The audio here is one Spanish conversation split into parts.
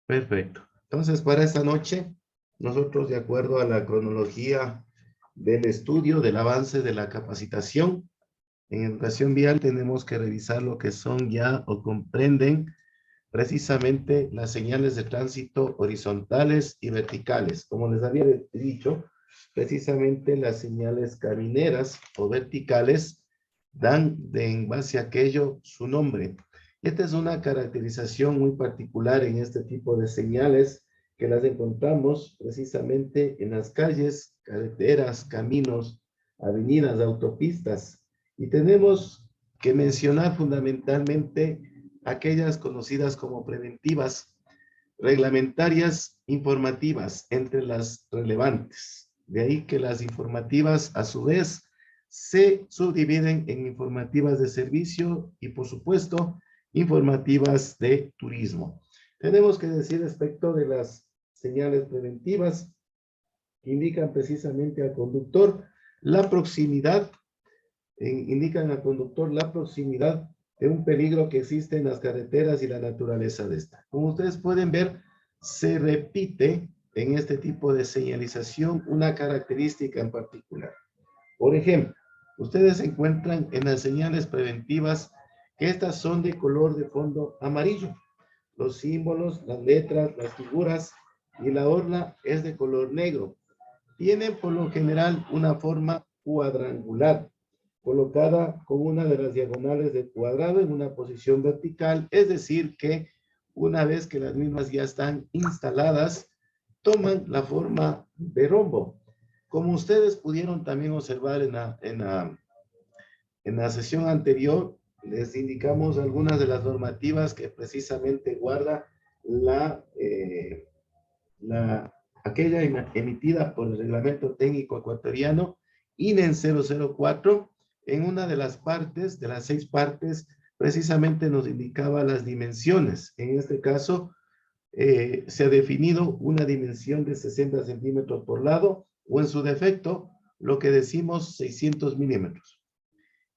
Perfecto. Entonces, para esta noche, nosotros, de acuerdo a la cronología del estudio, del avance de la capacitación, en educación vial tenemos que revisar lo que son ya o comprenden precisamente las señales de tránsito horizontales y verticales. Como les había dicho, precisamente las señales camineras o verticales dan en base a aquello su nombre. Esta es una caracterización muy particular en este tipo de señales que las encontramos precisamente en las calles, carreteras, caminos, avenidas, autopistas. Y tenemos que mencionar fundamentalmente aquellas conocidas como preventivas, reglamentarias, informativas, entre las relevantes. De ahí que las informativas, a su vez, se subdividen en informativas de servicio y, por supuesto, informativas de turismo. Tenemos que decir respecto de las señales preventivas que indican precisamente al conductor la proximidad, indican al conductor la proximidad de un peligro que existe en las carreteras y la naturaleza de esta. Como ustedes pueden ver, se repite en este tipo de señalización una característica en particular. Por ejemplo, ustedes encuentran en las señales preventivas que estas son de color de fondo amarillo. Los símbolos, las letras, las figuras y la orla es de color negro. Tienen por lo general una forma cuadrangular, colocada con una de las diagonales del cuadrado en una posición vertical, es decir que una vez que las mismas ya están instaladas, toman la forma de rombo. Como ustedes pudieron también observar en la sesión anterior, les indicamos algunas de las normativas que precisamente guarda aquella emitida por el Reglamento Técnico Ecuatoriano INEN 004. En una de las partes, de las 6 partes, precisamente nos indicaba las dimensiones. En este caso, se ha definido una dimensión de 60 centímetros por lado, o en su defecto, lo que decimos 600 milímetros.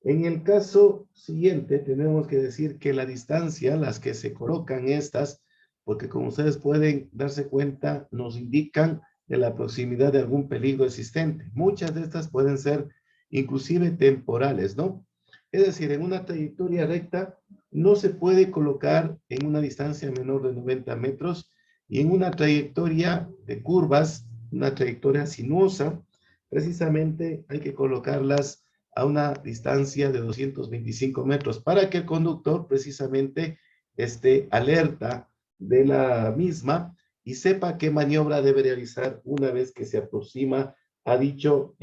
En el caso siguiente, tenemos que decir que la distancia, las que se colocan estas, porque como ustedes pueden darse cuenta, nos indican de la proximidad de algún peligro existente. Muchas de estas pueden ser inclusive temporales, ¿no? Es decir, en una trayectoria recta no se puede colocar en una distancia menor de 90 metros y en una trayectoria de curvas, una trayectoria sinuosa, precisamente hay que colocarlas a una distancia de 225 metros para que el conductor precisamente esté alerta de la misma y sepa qué maniobra debe realizar una vez que se aproxima a dicho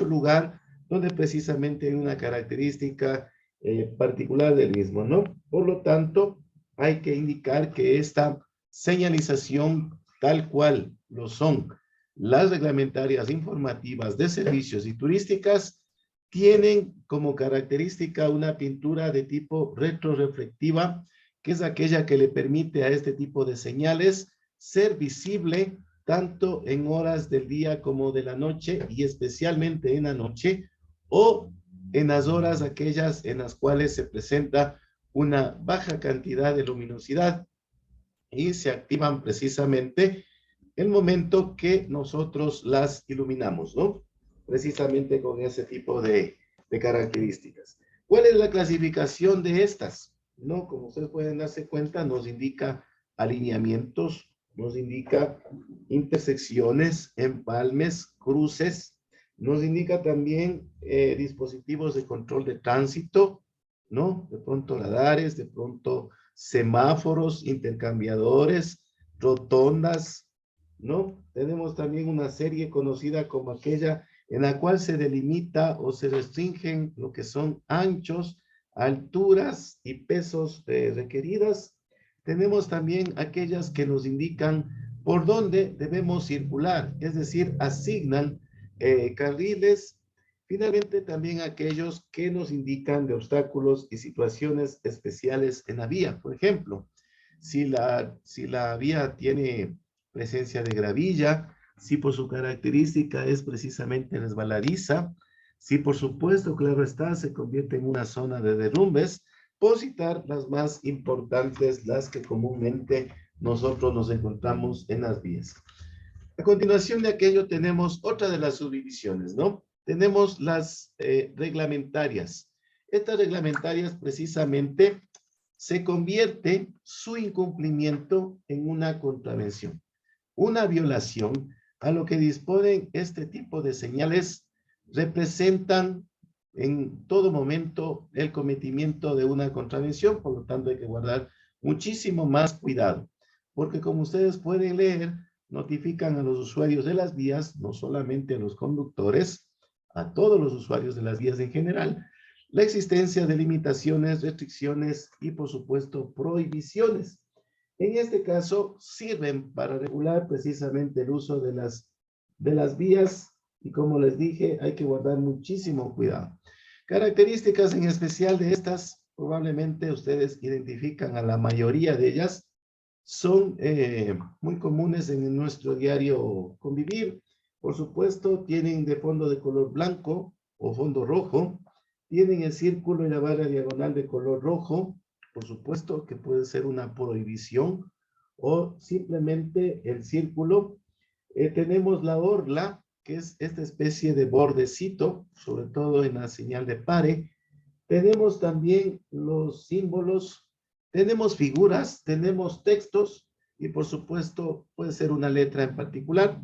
lugar donde precisamente hay una característica particular del mismo, ¿no? Por lo tanto, hay que indicar que esta señalización, tal cual lo son las reglamentarias informativas de servicios y turísticas, tienen como característica una pintura de tipo retroreflectiva, que es aquella que le permite a este tipo de señales ser visible tanto en horas del día como de la noche, y especialmente en la noche, o en las horas aquellas en las cuales se presenta una baja cantidad de luminosidad y se activan precisamente el momento que nosotros las iluminamos, ¿no? Precisamente con ese tipo de características. ¿Cuál es la clasificación de estas? ¿No? Como ustedes pueden darse cuenta, nos indica alineamientos, nos indica intersecciones, empalmes, cruces, nos indica también dispositivos de control de tránsito, ¿no? De pronto radares, de pronto semáforos, intercambiadores, rotondas, ¿no? Tenemos también una serie conocida como aquella en la cual se delimita o se restringen lo que son anchos, alturas y pesos requeridas. Tenemos también aquellas que nos indican por dónde debemos circular, es decir, asignan carriles. Finalmente, también aquellos que nos indican de obstáculos y situaciones especiales en la vía. Por ejemplo, si la vía tiene presencia de gravilla, si por su característica es precisamente resbaladiza, si por supuesto, claro está, se convierte en una zona de derrumbes, por citar las más importantes, las que comúnmente nosotros nos encontramos en las vías. A continuación de aquello tenemos otra de las subdivisiones, ¿no? Tenemos las reglamentarias. Estas reglamentarias precisamente se convierte su incumplimiento en una contravención, una violación a lo que disponen este tipo de señales representan en todo momento el cometimiento de una contravención, por lo tanto hay que guardar muchísimo más cuidado, porque como ustedes pueden leer, notifican a los usuarios de las vías, no solamente a los conductores, a todos los usuarios de las vías en general, la existencia de limitaciones, restricciones y, por supuesto, prohibiciones. En este caso, sirven para regular precisamente el uso de las vías y, como les dije, hay que guardar muchísimo cuidado. Características en especial de estas, probablemente ustedes identifican a la mayoría de ellas, son muy comunes en nuestro diario convivir. Por supuesto, tienen de fondo de color blanco o fondo rojo, tienen el círculo y la barra diagonal de color rojo, por supuesto que puede ser una prohibición o simplemente el círculo. Tenemos la orla, que es esta especie de bordecito, sobre todo en la señal de pare. Tenemos también los símbolos, tenemos figuras, tenemos textos y por supuesto puede ser una letra en particular,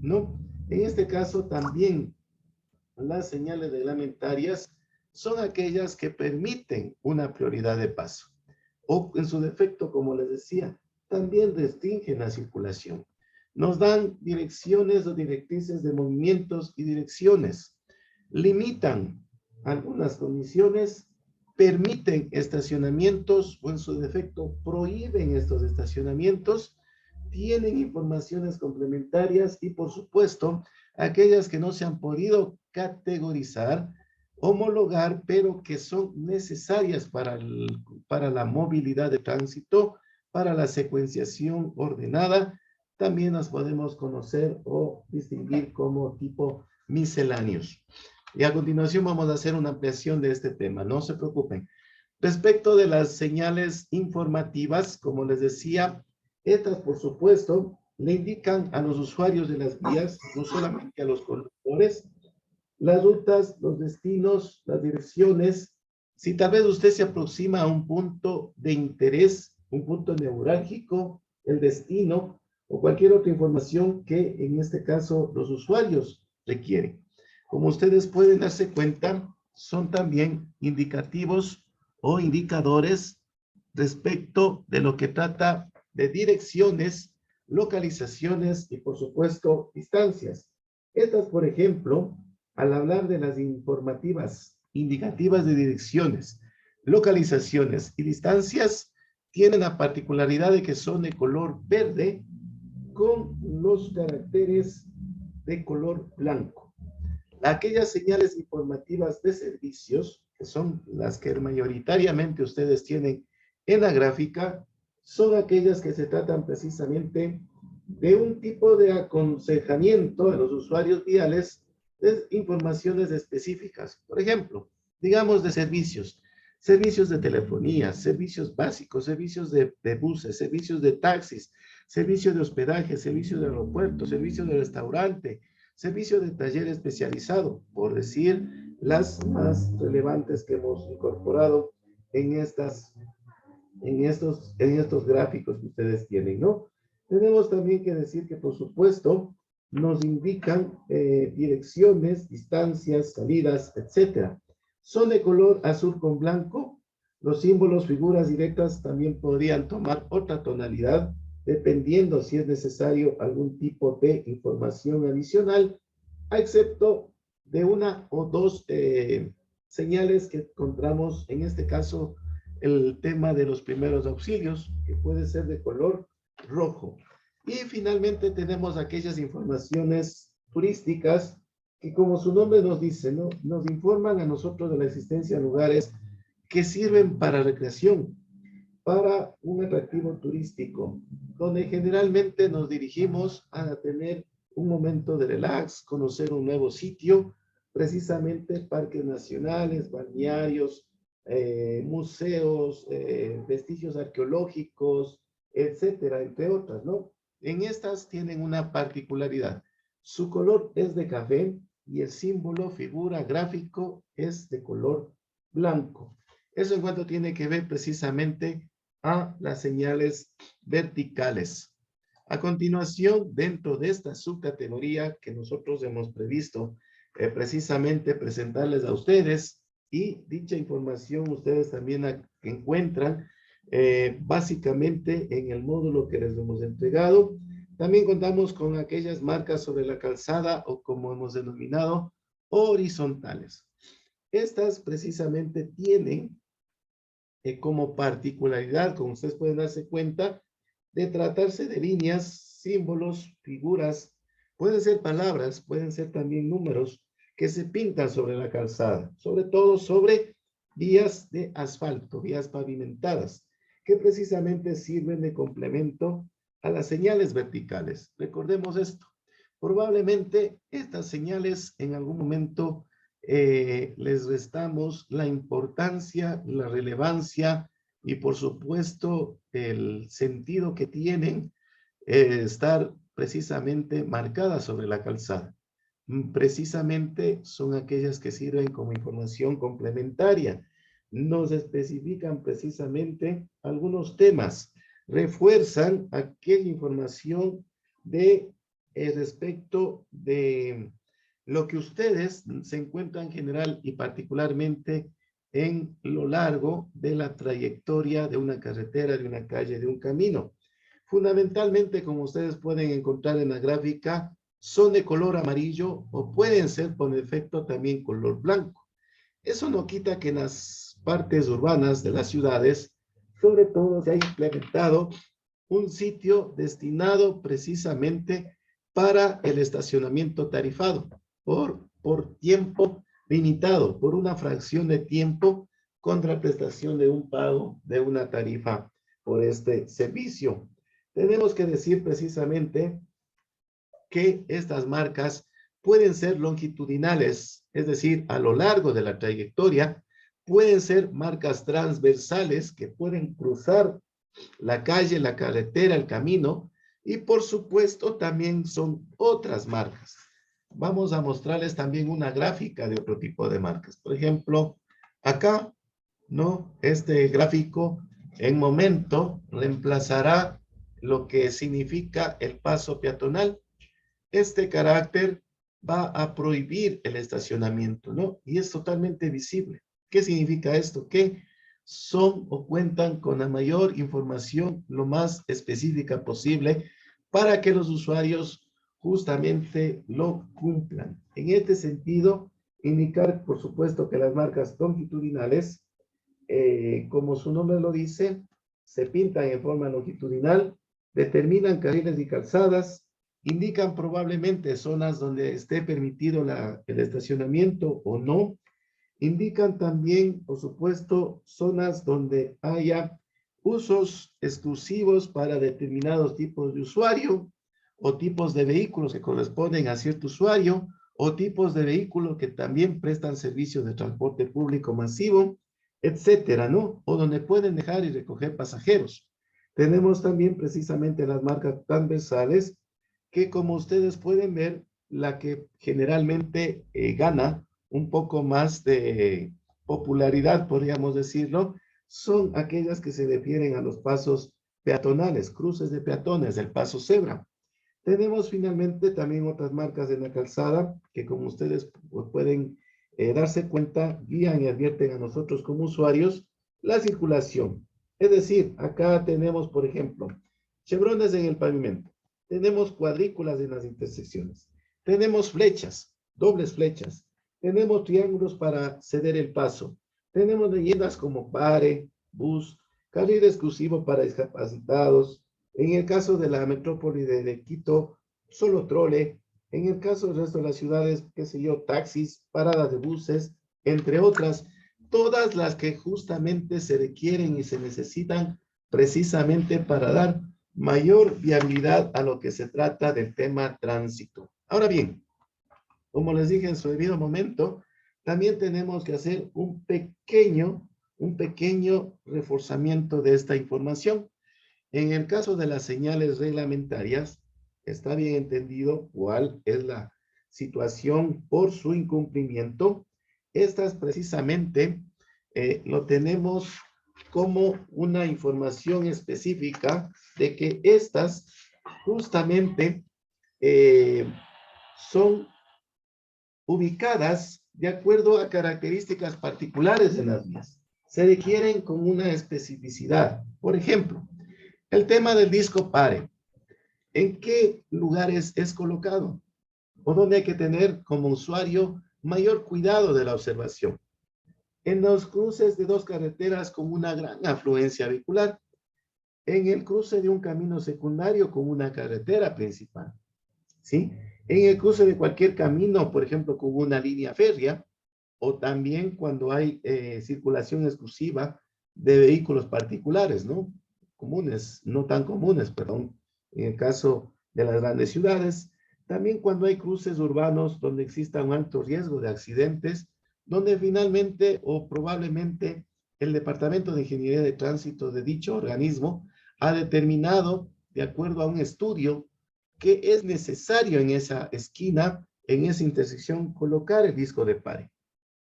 ¿no? En este caso también las señales reglamentarias son aquellas que permiten una prioridad de paso o en su defecto, como les decía, también restringen la circulación. Nos dan direcciones o directrices de movimientos y direcciones, limitan algunas condiciones, permiten estacionamientos o en su defecto prohíben estos estacionamientos, tienen informaciones complementarias y por supuesto aquellas que no se han podido categorizar, homologar, pero que son necesarias para la movilidad de tránsito, para la secuenciación ordenada, también las podemos conocer o distinguir como tipo misceláneos. Y a continuación vamos a hacer una ampliación de este tema, no se preocupen. Respecto de las señales informativas, como les decía, estas por supuesto le indican a los usuarios de las vías, no solamente a los conductores, las rutas, los destinos, las direcciones. Si tal vez usted se aproxima a un punto de interés, un punto neurálgico, el destino o cualquier otra información que en este caso los usuarios requieren. Como ustedes pueden darse cuenta, son también indicativos o indicadores respecto de lo que trata de direcciones, localizaciones y por supuesto distancias. Estas, por ejemplo, al hablar de las informativas, indicativas de direcciones, localizaciones y distancias, tienen la particularidad de que son de color verde con los caracteres de color blanco. Aquellas señales informativas de servicios, que son las que mayoritariamente ustedes tienen en la gráfica, son aquellas que se tratan precisamente de un tipo de aconsejamiento a los usuarios viales de informaciones específicas. Por ejemplo, digamos de servicios, servicios de telefonía, servicios básicos, servicios de buses, servicios de taxis, servicios de hospedaje, servicios de aeropuerto, servicios de restaurante, servicio de taller especializado, por decir las más relevantes que hemos incorporado en estos gráficos que ustedes tienen, ¿no? Tenemos también que decir que, por supuesto, nos indican direcciones, distancias, salidas, etcétera. Son de color azul con blanco. Los símbolos, figuras directas también podrían tomar otra tonalidad, dependiendo si es necesario algún tipo de información adicional, excepto de una o dos señales que encontramos, en este caso, el tema de los primeros auxilios, que puede ser de color rojo. Y finalmente tenemos aquellas informaciones turísticas que, como su nombre nos dice, ¿no? Nos informan a nosotros de la existencia de lugares que sirven para recreación, para un atractivo turístico, donde generalmente nos dirigimos a tener un momento de relax, conocer un nuevo sitio, precisamente parques nacionales, balnearios, museos, vestigios arqueológicos, etcétera, entre otras, ¿no? En estas tienen una particularidad. Su color es de café y el símbolo, figura, gráfico es de color blanco. Eso en cuanto tiene que ver precisamente a las señales verticales. A continuación, dentro de esta subcategoría que nosotros hemos previsto, precisamente presentarles a ustedes, y dicha información ustedes también encuentran básicamente en el módulo que les hemos entregado. También contamos con aquellas marcas sobre la calzada o como hemos denominado horizontales. Estas precisamente tienen como particularidad, como ustedes pueden darse cuenta, de tratarse de líneas, símbolos, figuras, pueden ser palabras, pueden ser también números que se pintan sobre la calzada, sobre todo sobre vías de asfalto, vías pavimentadas, que precisamente sirven de complemento a las señales verticales. Recordemos esto. Probablemente estas señales en algún momento les restamos la importancia, la relevancia y por supuesto el sentido que tienen estar precisamente marcadas sobre la calzada. Precisamente son aquellas que sirven como información complementaria. Nos especifican precisamente algunos temas, refuerzan aquella información de respecto de lo que ustedes se encuentran en general y particularmente en lo largo de la trayectoria de una carretera, de una calle, de un camino. Fundamentalmente, como ustedes pueden encontrar en la gráfica, son de color amarillo o pueden ser por defecto también color blanco. Eso no quita que en las partes urbanas de las ciudades, sobre todo se ha implementado un sitio destinado precisamente para el estacionamiento tarifado por tiempo limitado, por una fracción de tiempo contra prestación de un pago de una tarifa por este servicio. Tenemos que decir precisamente que estas marcas pueden ser longitudinales, es decir, a lo largo de la trayectoria, pueden ser marcas transversales que pueden cruzar la calle, la carretera, el camino, y por supuesto también son otras marcas. Vamos a mostrarles también una gráfica de otro tipo de marcas. Por ejemplo, acá, ¿no? Este gráfico en momento reemplazará lo que significa el paso peatonal. Este carácter va a prohibir el estacionamiento, ¿no? Y es totalmente visible. ¿Qué significa esto? Que son o cuentan con la mayor información lo más específica posible para que los usuarios justamente lo cumplan. En este sentido, indicar, por supuesto, que las marcas longitudinales, como su nombre lo dice, se pintan en forma longitudinal, determinan carriles y calzadas, indican probablemente zonas donde esté permitido el estacionamiento o no, indican también, por supuesto, zonas donde haya usos exclusivos para determinados tipos de usuario o tipos de vehículos que corresponden a cierto usuario o tipos de vehículos que también prestan servicios de transporte público masivo, etcétera, ¿no? O donde pueden dejar y recoger pasajeros. Tenemos también precisamente las marcas transversales que, como ustedes pueden ver, la que generalmente gana un poco más de popularidad, podríamos decirlo, son aquellas que se refieren a los pasos peatonales, cruces de peatones, el paso cebra. Tenemos finalmente también otras marcas de la calzada que, como ustedes pueden darse cuenta, guían y advierten a nosotros como usuarios la circulación. Es decir, acá tenemos, por ejemplo, chevrones en el pavimento, tenemos cuadrículas en las intersecciones, tenemos flechas, dobles flechas, tenemos triángulos para ceder el paso, tenemos leyendas como pare, bus, carril exclusivo para discapacitados. En el caso de la metrópoli de Quito, solo trole. En el caso del resto de las ciudades, qué sé yo, taxis, paradas de buses, entre otras, todas las que justamente se requieren y se necesitan precisamente para dar mayor viabilidad a lo que se trata del tema tránsito. Ahora bien, como les dije en su debido momento, también tenemos que hacer un pequeño reforzamiento de esta información. En el caso de las señales reglamentarias, está bien entendido cuál es la situación por su incumplimiento. Estas precisamente lo tenemos como una información específica de que estas justamente eh, son ubicadas de acuerdo a características particulares de las vías. Se requieren con una especificidad. Por ejemplo, el tema del disco pare. ¿En qué lugares es colocado? O dónde hay que tener como usuario mayor cuidado de la observación. En los cruces de dos carreteras con una gran afluencia vehicular. En el cruce de un camino secundario con una carretera principal. ¿Sí? En el cruce de cualquier camino, por ejemplo, con una línea férrea, o también cuando hay circulación exclusiva de vehículos particulares, ¿no? Comunes, no tan comunes, perdón, en el caso de las grandes ciudades. También cuando hay cruces urbanos donde exista un alto riesgo de accidentes, donde finalmente o probablemente el Departamento de Ingeniería de Tránsito de dicho organismo ha determinado, de acuerdo a un estudio, que es necesario en esa esquina, en esa intersección, colocar el disco de pare.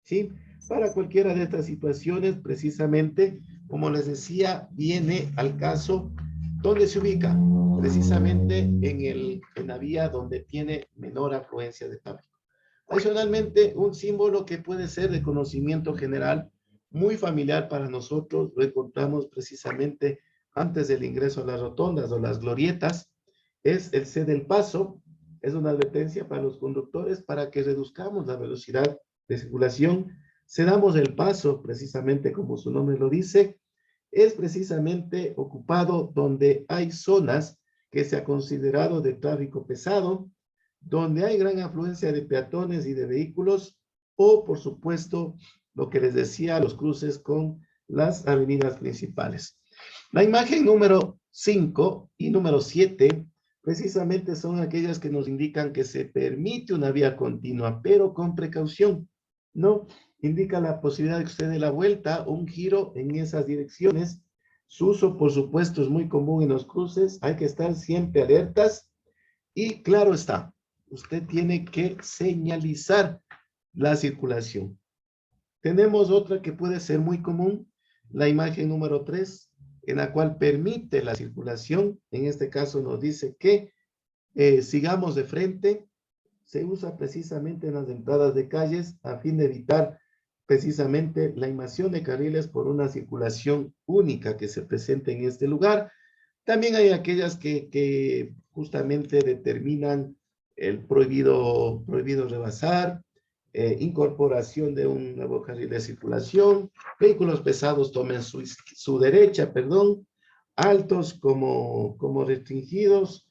¿Sí? Para cualquiera de estas situaciones, precisamente, como les decía, viene al caso donde se ubica, precisamente en la vía donde tiene menor afluencia de tráfico. Adicionalmente, un símbolo que puede ser de conocimiento general, muy familiar para nosotros, lo encontramos precisamente antes del ingreso a las rotondas o las glorietas, es el C del paso, es una advertencia para los conductores para que reduzcamos la velocidad de circulación. Cedamos el paso, precisamente como su nombre lo dice, es precisamente ocupado donde hay zonas que se ha considerado de tráfico pesado, donde hay gran afluencia de peatones y de vehículos, o por supuesto, lo que les decía, los cruces con las avenidas principales. La imagen número 5 y número 7 precisamente son aquellas que nos indican que se permite una vía continua, pero con precaución, ¿no? Indica la posibilidad de que usted dé la vuelta o un giro en esas direcciones. Su uso, por supuesto, es muy común en los cruces. Hay que estar siempre alertas y claro está, usted tiene que señalizar la circulación. Tenemos otra que puede ser muy común, la imagen número 3, en la cual permite la circulación. En este caso nos dice que sigamos de frente. Se usa precisamente en las entradas de calles a fin de evitar precisamente la invasión de carriles por una circulación única que se presente en este lugar. También hay aquellas que justamente determinan el prohibido rebasar, incorporación de un nuevo carril de circulación, vehículos pesados tomen su derecha, perdón, altos como restringidos,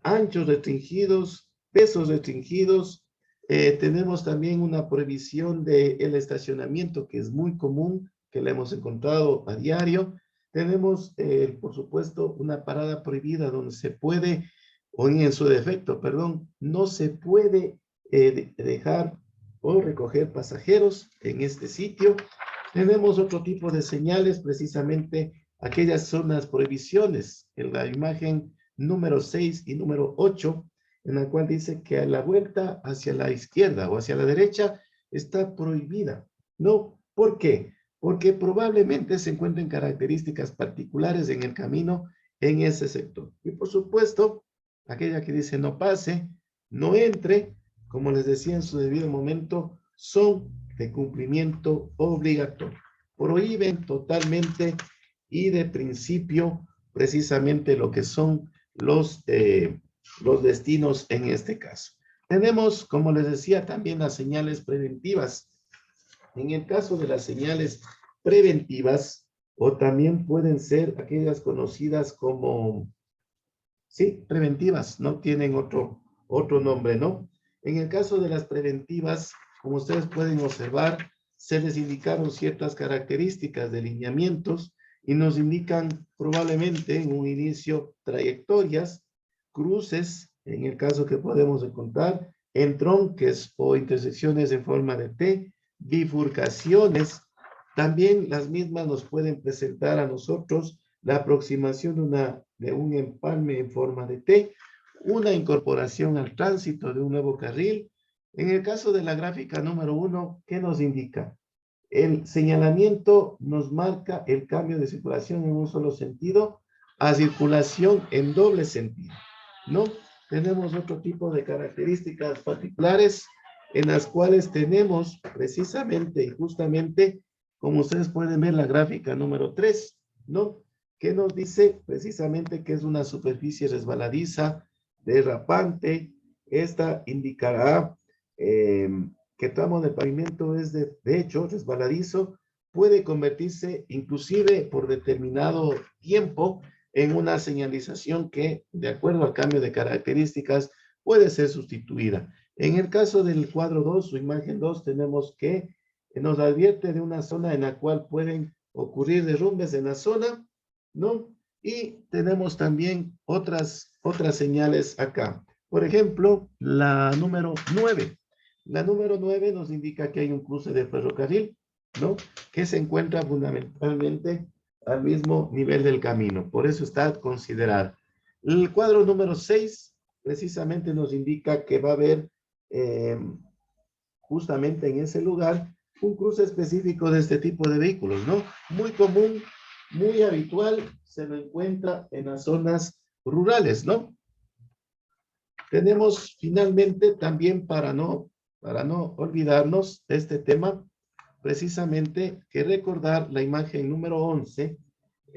anchos restringidos, pesos restringidos. Tenemos también una prohibición del estacionamiento que es muy común, que la hemos encontrado a diario. Tenemos, por supuesto, una parada prohibida donde se puede, o en su defecto, perdón, no se puede dejar o recoger pasajeros en este sitio. Tenemos otro tipo de señales, precisamente aquellas son las prohibiciones. En la imagen número 6 y número 8, en la cual dice que a la vuelta hacia la izquierda o hacia la derecha está prohibida. No, ¿por qué? Porque probablemente se encuentren características particulares en el camino en ese sector. Y por supuesto, aquella que dice no pase, no entre, como les decía en su debido momento, son de cumplimiento obligatorio. Prohíben totalmente y de principio precisamente lo que son los destinos en este caso. Tenemos, como les decía, también las señales preventivas. En el caso de las señales preventivas, o también pueden ser aquellas conocidas como, sí, preventivas, no tienen otro nombre, ¿no? En el caso de las preventivas, como ustedes pueden observar, se les indicaron ciertas características de lineamientos y nos indican probablemente en un inicio trayectorias, cruces, en el caso que podemos encontrar, entronques o intersecciones en forma de T, bifurcaciones. También las mismas nos pueden presentar a nosotros la aproximación de un empalme en forma de T, una incorporación al tránsito de un nuevo carril. En el caso de la gráfica número 1, ¿qué nos indica? El señalamiento nos marca el cambio de circulación en un solo sentido a circulación en doble sentido, ¿no? Tenemos otro tipo de características particulares en las cuales tenemos precisamente y justamente, como ustedes pueden ver, la gráfica número 3, ¿no? Que nos dice precisamente que es una superficie resbaladiza, derrapante. Esta indicará que tramo de pavimento es de hecho resbaladizo, puede convertirse inclusive por determinado tiempo en una señalización que, de acuerdo al cambio de características, puede ser sustituida. En el caso del cuadro 2, su imagen 2, tenemos que nos advierte de una zona en la cual pueden ocurrir derrumbes en la zona, ¿no? Y tenemos también otras señales acá. Por ejemplo, la número 9. La número 9 nos indica que hay un cruce de ferrocarril, ¿no? Que se encuentra fundamentalmente al mismo nivel del camino. Por eso está considerada. El cuadro número 6 precisamente nos indica que va a haber justamente en ese lugar un cruce específico de este tipo de vehículos, ¿no? Muy común, muy habitual, se lo encuentra en las zonas rurales, ¿no? Tenemos finalmente también para no olvidarnos de este tema, precisamente que recordar la imagen número 11,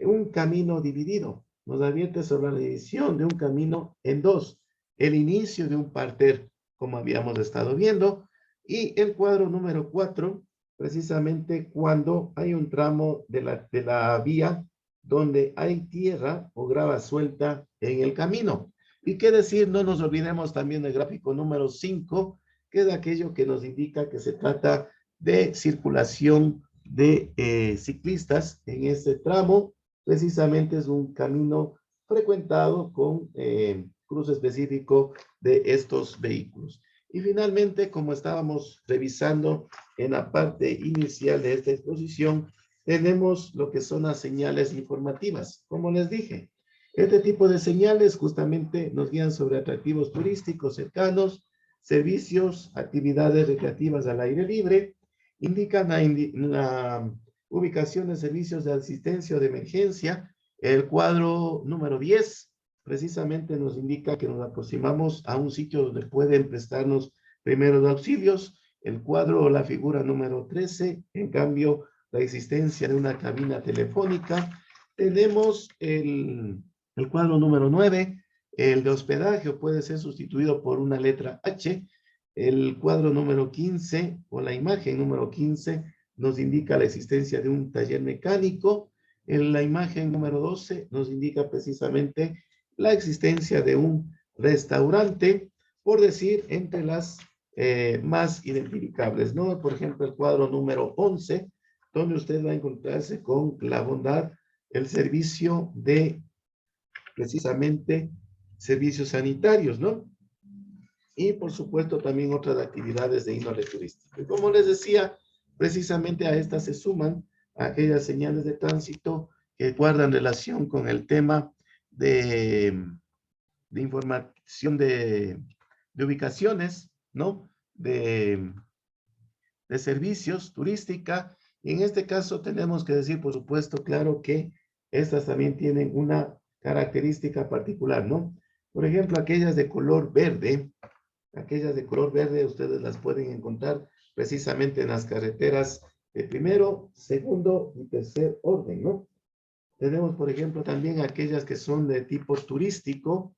un camino dividido. Nos advierte sobre la división de un camino en dos, el inicio de un parter, como habíamos estado viendo, y el cuadro número 4, precisamente cuando hay un tramo de la vía donde hay tierra o grava suelta en el camino. Y qué decir, no nos olvidemos también del gráfico número 5, que es aquello que nos indica que se trata de circulación de ciclistas en este tramo. Precisamente es un camino frecuentado con cruce específico de estos vehículos. Y finalmente, como estábamos revisando en la parte inicial de esta exposición, tenemos lo que son las señales informativas. Como les dije, este tipo de señales justamente nos guían sobre atractivos turísticos cercanos, servicios, actividades recreativas al aire libre, indican la ubicación de servicios de asistencia o de emergencia. El cuadro número 10 precisamente nos indica que nos aproximamos a un sitio donde pueden prestarnos primeros auxilios. El cuadro o la figura número 13, en cambio, la existencia de una cabina telefónica. Tenemos el cuadro número 9, el de hospedaje puede ser sustituido por una letra H. El cuadro número 15 o la imagen número 15 nos indica la existencia de un taller mecánico. En la imagen número 12 nos indica precisamente la existencia de un restaurante, por decir, entre las más identificables, ¿no? Por ejemplo, el cuadro número 11, donde usted va a encontrarse con la bondad, el servicio de, precisamente, servicios sanitarios, ¿no? Y, por supuesto, también otras actividades de índole turística. Y como les decía, precisamente a estas se suman aquellas señales de tránsito que guardan relación con el tema de información de ubicaciones, ¿no? De servicios turística. Y en este caso tenemos que decir, por supuesto, claro que estas también tienen una característica particular, ¿no? Por ejemplo, aquellas de color verde, ustedes las pueden encontrar precisamente en las carreteras de primero, segundo y tercer orden, ¿no? Tenemos, por ejemplo, también aquellas que son de tipo turístico,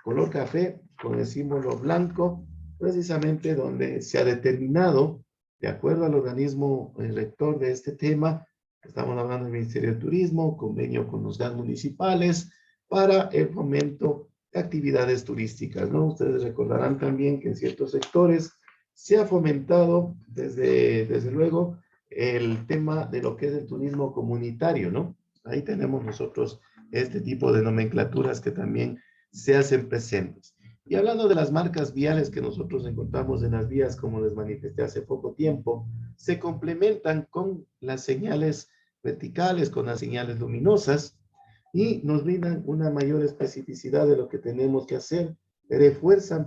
color café, con el símbolo blanco, precisamente donde se ha determinado, de acuerdo al organismo rector de este tema, estamos hablando del Ministerio de Turismo, convenio con los GAN municipales, para el fomento de actividades turísticas, ¿no? Ustedes recordarán también que en ciertos sectores se ha fomentado desde luego el tema de lo que es el turismo comunitario, ¿no? Ahí tenemos nosotros este tipo de nomenclaturas que también se hacen presentes. Y hablando de las marcas viales que nosotros encontramos en las vías, como les manifesté hace poco tiempo, se complementan con las señales verticales, con las señales luminosas. y nos brindan una mayor especificidad de lo que tenemos que hacer, refuerzan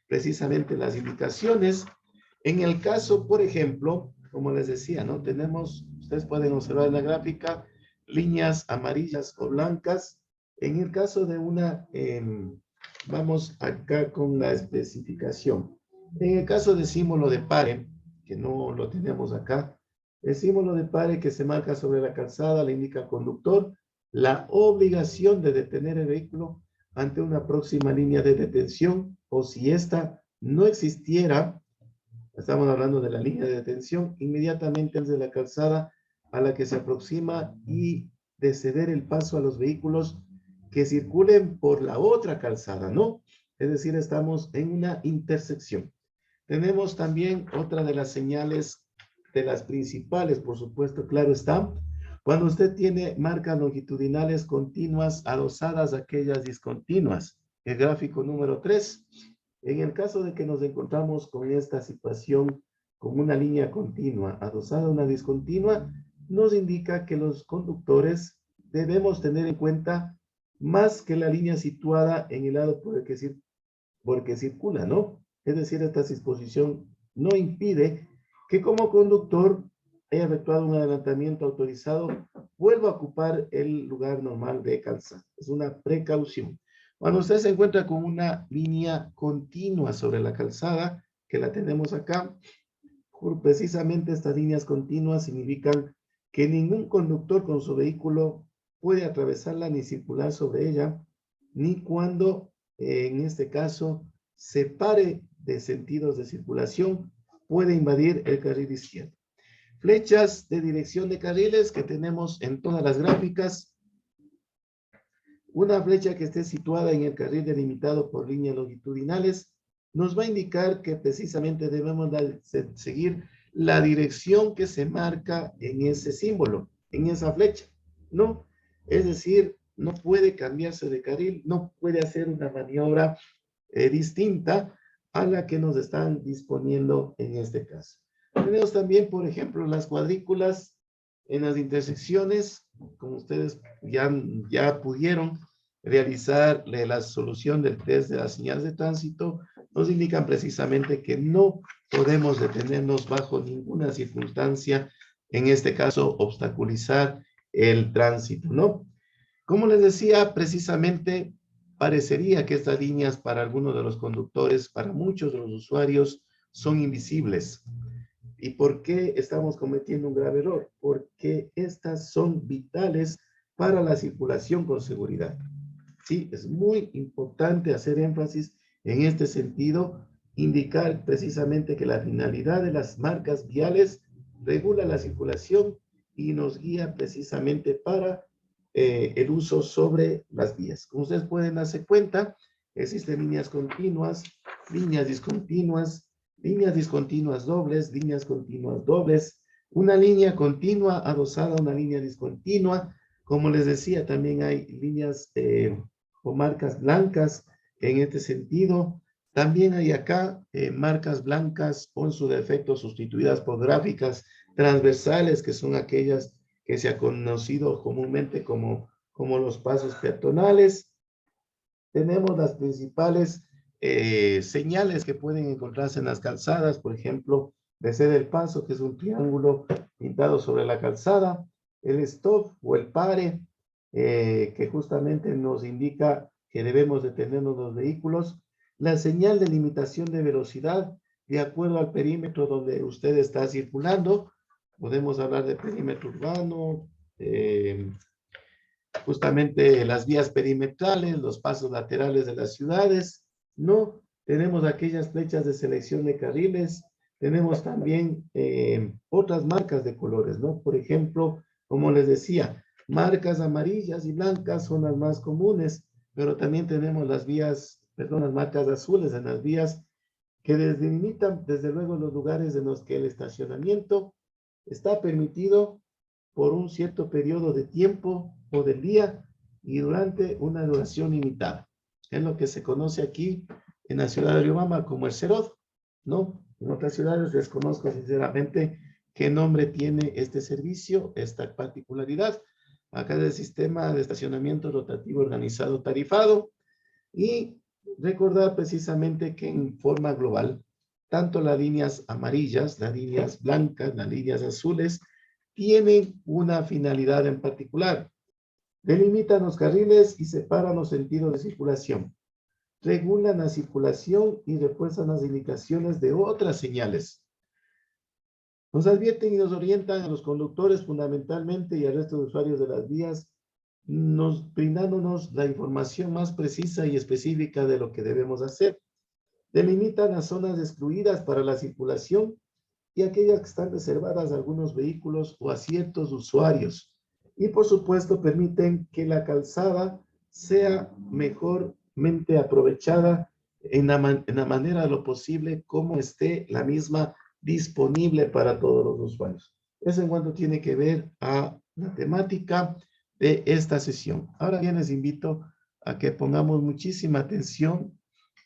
precisamente las indicaciones. En el caso, por ejemplo, como les decía, ¿no? Tenemos, ustedes pueden observar en la gráfica, líneas amarillas o blancas. En el caso de una, vamos acá con la especificación. En el caso de símbolo de pare, que no lo tenemos acá, el símbolo de pare que se marca sobre la calzada le indica al conductor la obligación de detener el vehículo ante una próxima línea de detención, o si esta no existiera, estamos hablando de la línea de detención, inmediatamente antes de la calzada a la que se aproxima y de ceder el paso a los vehículos que circulen por la otra calzada, ¿no? Es decir, estamos en una intersección. Tenemos también otra de las señales, de las principales, por supuesto, claro está, cuando usted tiene marcas longitudinales continuas adosadas a aquellas discontinuas. El gráfico número 3. En el caso de que nos encontramos con esta situación, con una línea continua adosada a una discontinua, nos indica que los conductores debemos tener en cuenta más que la línea situada en el lado por el que circula, ¿no? Es decir, esta disposición no impide que como conductor haya efectuado un adelantamiento autorizado, vuelva a ocupar el lugar normal de calzada. Es una precaución. Cuando usted se encuentra con una línea continua sobre la calzada, que la tenemos acá, precisamente estas líneas continuas significan que ningún conductor con su vehículo puede atravesarla ni circular sobre ella, ni cuando, en este caso, se pare de sentidos de circulación, puede invadir el carril izquierdo. Flechas de dirección de carriles que tenemos en todas las gráficas. Una flecha que esté situada en el carril delimitado por líneas longitudinales nos va a indicar que precisamente debemos seguir la dirección que se marca en ese símbolo, en esa flecha, ¿no? Es decir, no puede cambiarse de carril, no puede hacer una maniobra distinta a la que nos están disponiendo en este caso. Tenemos también, por ejemplo, las cuadrículas en las intersecciones, como ustedes ya pudieron realizar la solución del test de las señales de tránsito, nos indican precisamente que no podemos detenernos bajo ninguna circunstancia, en este caso, obstaculizar el tránsito, ¿no? Como les decía, precisamente parecería que estas líneas para algunos de los conductores, para muchos de los usuarios, son invisibles. ¿Y por qué estamos cometiendo un grave error? Porque estas son vitales para la circulación con seguridad. Sí, es muy importante hacer énfasis en este sentido, indicar precisamente que la finalidad de las marcas viales regula la circulación y nos guía precisamente para el uso sobre las vías. Como ustedes pueden darse cuenta, existen líneas continuas, líneas discontinuas dobles, líneas continuas dobles, una línea continua adosada a una línea discontinua. Como les decía, también hay líneas o marcas blancas en este sentido. También hay acá marcas blancas o en su defecto sustituidas por gráficas transversales, que son aquellas que se ha conocido comúnmente como los pasos peatonales. Tenemos las principales señales que pueden encontrarse en las calzadas, por ejemplo, de ceder el paso, que es un triángulo pintado sobre la calzada, el stop o el pare, que justamente nos indica que debemos detenernos los vehículos, la señal de limitación de velocidad, de acuerdo al perímetro donde usted está circulando. Podemos hablar de perímetro urbano, justamente las vías perimetrales, los pasos laterales de las ciudades, ¿no? Tenemos aquellas flechas de selección de carriles, tenemos también otras marcas de colores, ¿no? Por ejemplo, como les decía, marcas amarillas y blancas son las más comunes, pero también tenemos las marcas azules en las vías que delimitan desde luego los lugares en los que el estacionamiento está permitido por un cierto periodo de tiempo o del día y durante una duración limitada. Es lo que se conoce aquí en la ciudad de Riobamba como el CEROD, ¿no? En otras ciudades desconozco sinceramente qué nombre tiene este servicio, esta particularidad, acá del sistema de estacionamiento rotativo organizado tarifado, y recordar precisamente que en forma global, tanto las líneas amarillas, las líneas blancas, las líneas azules, tienen una finalidad en particular. Delimitan los carriles y separan los sentidos de circulación. Regulan la circulación y refuerzan las indicaciones de otras señales. Nos advierten y nos orientan a los conductores fundamentalmente y al resto de usuarios de las vías, brindándonos la información más precisa y específica de lo que debemos hacer. Delimitan las zonas excluidas para la circulación y aquellas que están reservadas a algunos vehículos o a ciertos usuarios. Y por supuesto permiten que la calzada sea mejormente aprovechada en la manera de lo posible como esté la misma disponible para todos los usuarios. Eso en cuanto tiene que ver a la temática de esta sesión. Ahora bien, les invito a que pongamos muchísima atención